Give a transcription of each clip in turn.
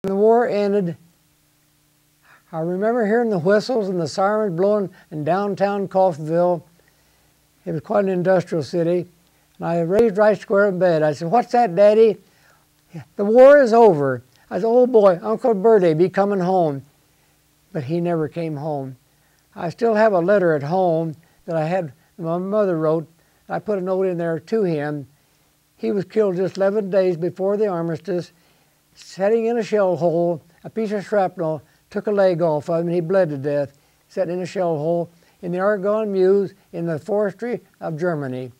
When the war ended, I remember hearing the whistles and the sirens blowing in downtown Coffeyville. It was quite an industrial city. And I raised right square in bed. I said, "What's that, Daddy?" "The war is over." I said, "Oh boy, Uncle Birdie be coming home." But he never came home. I still have a letter at home that I had, my mother wrote. I put a note in there to him. He was killed just 11 days before the armistice, sitting in a shell hole. A piece of shrapnel took a leg off of him and he bled to death, sitting in a shell hole in the Argonne Meuse in the forestry of Germany.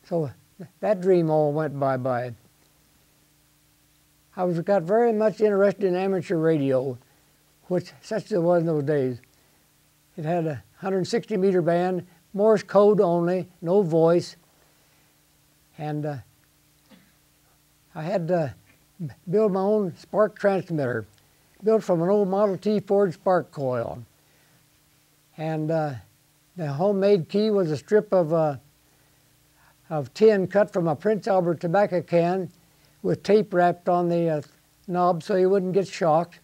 So that dream all went bye-bye. I got very much interested in amateur radio, which such as it was in those days. It had a 160-meter band, Morse code only, no voice. And I had to build my own spark transmitter, built from an old Model T Ford spark coil. And the homemade key was a strip of tin cut from a Prince Albert tobacco can with tape wrapped on the knob so you wouldn't get shocked.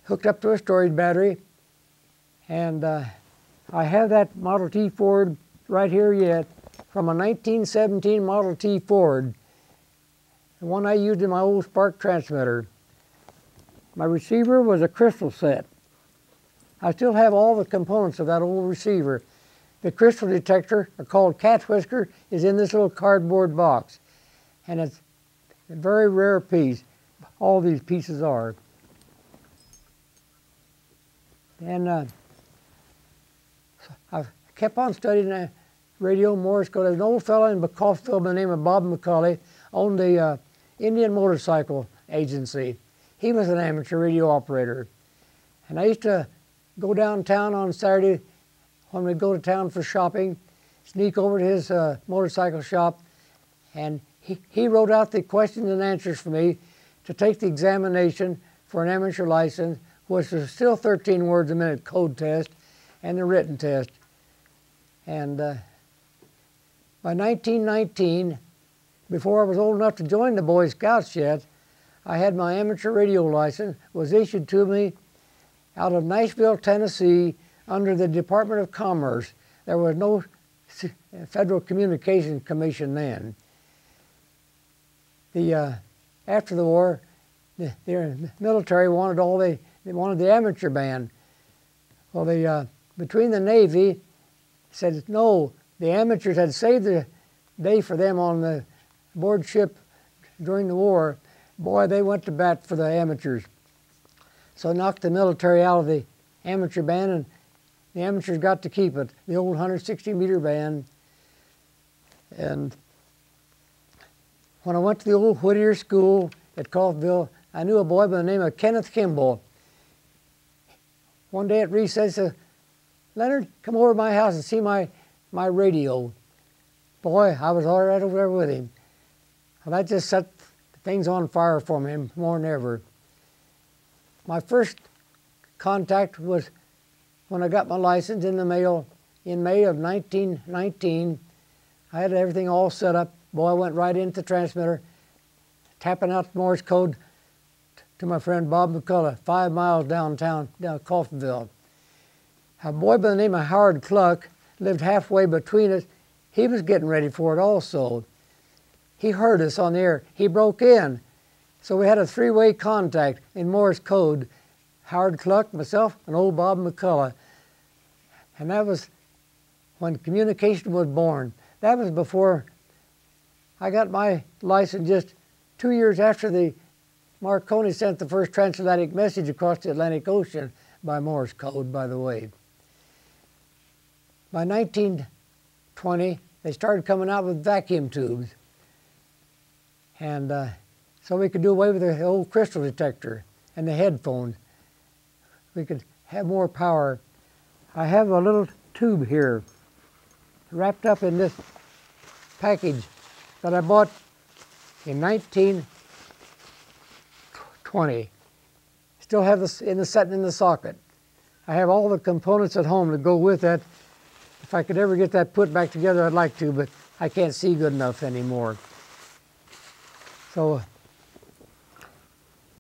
Hooked up to a storage battery. And I have that Model T Ford right here yet, from a 1917 Model T Ford, the one I used in my old spark transmitter. My receiver was a crystal set. I still have all the components of that old receiver. The crystal detector, called Cat Whisker, is in this little cardboard box. And it's a very rare piece. All these pieces are. And I kept on studying radio Morse code. There's an old fellow in Coffeyville by the name of Bob McCulley, owned the Indian Motorcycle Agency. He was an amateur radio operator. And I used to go downtown on Saturday when we'd go to town for shopping, sneak over to his motorcycle shop, and he wrote out the questions and answers for me to take the examination for an amateur license, which was still 13 words a minute code test, and the written test. And by 1919, before I was old enough to join the Boy Scouts yet, I had my amateur radio license, was issued to me out of Nashville, Tennessee, under the Department of Commerce. There was no Federal Communications Commission then. After the war, the military wanted they wanted the amateur band. Well, between the Navy said no, the amateurs had saved the day for them on the board ship during the war. Boy, they went to bat for the amateurs. So knocked the military out of the amateur band, and the amateurs got to keep it, the old 160-meter band. And when I went to the old Whittier School at Coffeyville, I knew a boy by the name of Kenneth Kimball. One day at recess, he said, "Leonard, come over to my house and see my radio." Boy, I was all right over there with him. Well, that just set things on fire for me more than ever. My first contact was when I got my license in the mail in May of 1919. I had everything all set up. Boy, I went right into the transmitter, tapping out Morse code to my friend Bob McCullough, 5 miles downtown, down Coffeyville. A boy by the name of Howard Cluck lived halfway between us. He was getting ready for it also. He heard us on the air. He broke in. So we had a three-way contact in Morse code. Howard Cluck, myself, and old Bob McCullough. And that was when communication was born. That was before I got my license, just 2 years after the Marconi sent the first transatlantic message across the Atlantic Ocean by Morse code, by the way. By 1920, they started coming out with vacuum tubes. And so we could do away with the old crystal detector and the headphones. We could have more power. I have a little tube here wrapped up in this package that I bought in 1920. Still have this sitting in the socket. I have all the components at home to go with that. If I could ever get that put back together, I'd like to, but I can't see good enough anymore. So